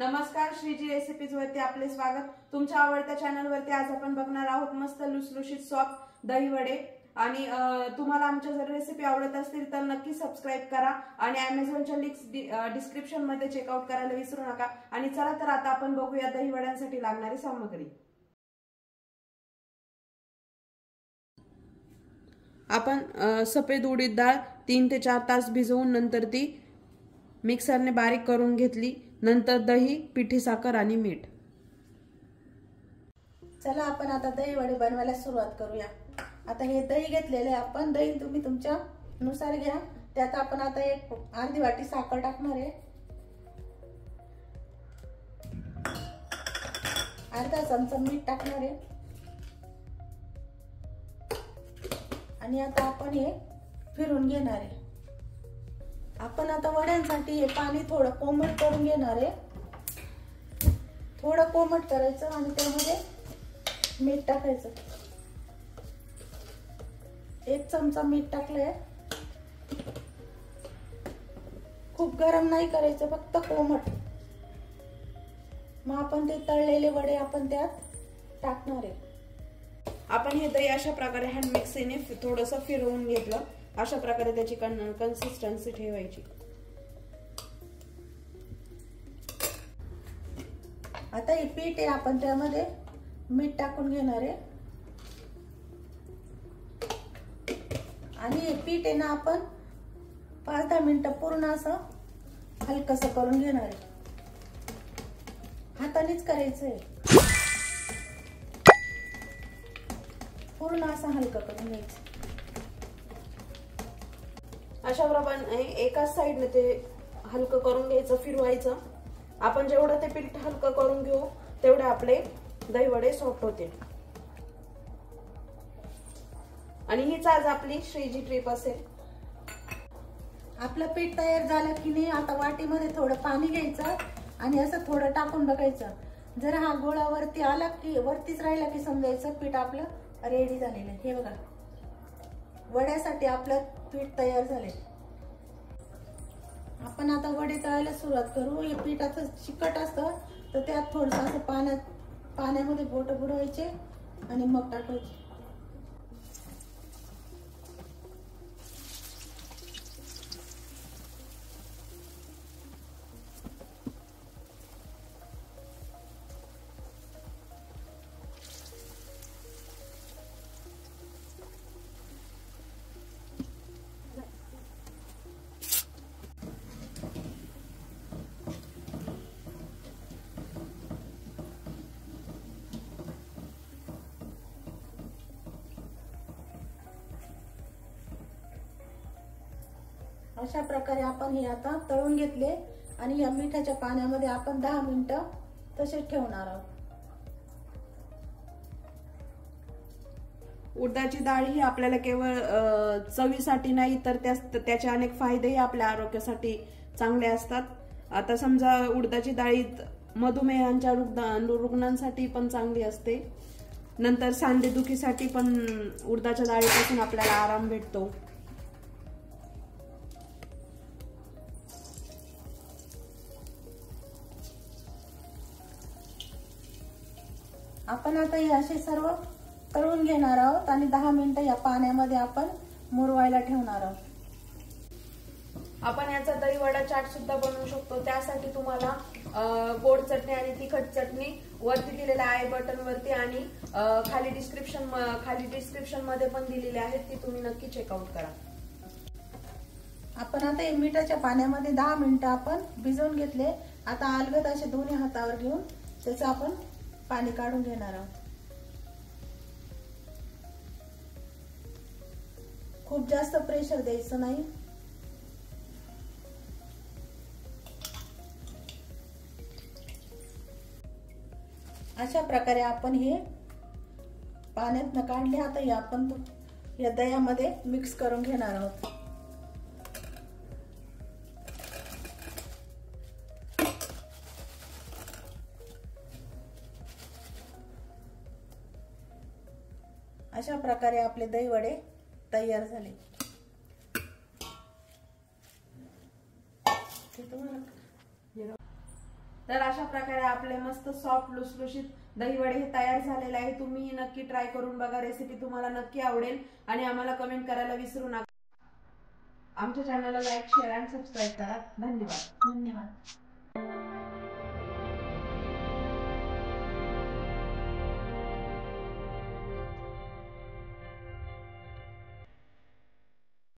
नमस्कार, श्रीजी रेसिपीज वरती आपले स्वागत। तुमच्या आवडत्या चॅनल वरती आज आपण बघणार आहोत मस्त लुसलुशीत सॉफ्ट दही वडे। आणि तुम्हाला आमच्या जर रेसिपी आवडत असतील तर नक्की सबस्क्राइब करा आणि Amazonच्या लिंक्स डिस्क्रिप्शन मध्ये चेकआउट करायला विसरू नका। आणि चला तर आता आपण बघूया दही वड्यांसाठी लागणारी सामग्री। आपण सफेद उडीद डाळ 3 ते 4 तास भिजवून नंतर ती मिक्सरने बारीक करून घेतली। नंतर दही, पिठी साखर आणि मीठ। चला आपण आता दही वडे बनवायला सुरुवात करूया। आता हे दही घेतलेले आपण, दही तुम्ही तुमच्या नुसार घ्या। त्यात आपण आता एक अर्धी वाटी साखर टाकणार आहे, अर्धा चमचा मीठ टाकणार आहे आणि आता आपण हे फिरून घेणार आहे। आपण आता वड्यांसाठी हे पाणी थोडं कोमट करून घेणार आहे। थोडं कोमट करायचं आणि त्यामध्ये मीठ टाकायचं। 1 चमचा मीठ टाकलंय। खूप गरम नाही करायचं, फक्त कोमट। मग आपण ते तळलेले वडे आपण त्यात टाकणार आहे। आपण हे दही अशा प्रकारे हँड मिक्सीने थोडंसं फिरवून घेतलं। अशा प्रकारे त्याची कन्सिस्टन्सी ठेवायची। आता हे पीठ आहे, आपण त्यामध्ये मीठ टाकून घेणार आहे आणि हे पीठ आहे ना आपण 5-10 मिनिटं पूर्ण असं हलकसं करून घेणार आहे। हातानेच करायचंय, पूर्ण असं हलकं करून घ्यायचं। अशा प्रमाणे एकाच साइडने ते हलकं करून घ्यायचं, फिरवायचं। आपण जेवढं ते पीठ हलकं करून घेऊ तेवढे आपले दही वडे सॉफ्ट होतील। आणि हीच आज आपली श्रीजी ट्रिप असेल। आपलं पीठ तयार झालं की नाही, आता वाटीमध्ये थोडं पाणी घ्यायचं आणि असं थोडं टाकून बघायचं। जर हा गोळा वरती आला की वरतीच राहिला की समजायचं पीठ आपलं रेडी झालेलं आहे। हे बघा, वड्यासाठी आपलं पीठ तयार झाले। आपण आता वडे तळायला सुरुवात करू। हे पीठ असं चिकट असतं तर त्यात थोडंसं असं पाण्यामध्ये बोट बुडवायचे आणि मग टाकायचे। अशा प्रकारे आपण हे आता तळून घेतले आणि या मिठाच्या पाण्यामध्ये आपण 10 मिनिटं तसेच ठेवणार आहोत। उडदाची डाळ ही आपल्याला केवळ चवीसाठी नाही तर त्याचे अनेक फायदेही आपल्या आरोग्यासाठी चांगले असतात। आता समजा उडदाची डाळीत मधुमेहाच्या रुग्णांसाठी पण चांगली असते। नंतर सांधेदुखीसाठी पण उडदाच्या डाळीपासून आपल्याला आराम भेटतो। आपण आता हे असे सर्व तळून घेणार आहोत आणि 10 मिनिटं या पाण्यामध्ये आपण मुरवायला ठेवणार आहोत। आपण याचा दही वडा चाट सुद्धा बनवू शकतो। त्यासाठी तुम्हाला गोड चटणी आणि तिखट चटणी वरती दिलेल्या आय बटन वरती आणि खाली डिस्क्रिप्शन मध्ये पण दिलेले आहेत, ती तुम्ही नक्की चेकआउट करा। आपण आता हे मिठाच्या पाण्यामध्ये 10 मिनिटं आपण भिजवून घेतले। आता अलगद असे दोन्ही हातावर घेऊन त्याचं आपण पाणी काढून घेणार आहोत। खूप जास्त प्रेशर द्यायचं नाही। अशा प्रकारे आपण हे पाण्यातनं काढले। आता हे आपण या दह्यामध्ये मिक्स करून घेणार आहोत। अशा प्रकारे आपले दही वडे तयार झाले। तर अशा प्रकारे आपले मस्त सॉफ्ट लुसलुशीत दहीवडे हे तयार झालेले आहे. तुम्ही नक्की ट्राय करून बघा. रेसिपी तुम्हाला नक्की आवडेल आणि आम्हाला कमेंट करायला विसरू नका. आमच्या चॅनलला लाईक, शेअर आणि सबस्क्राईब करा. धन्यवाद.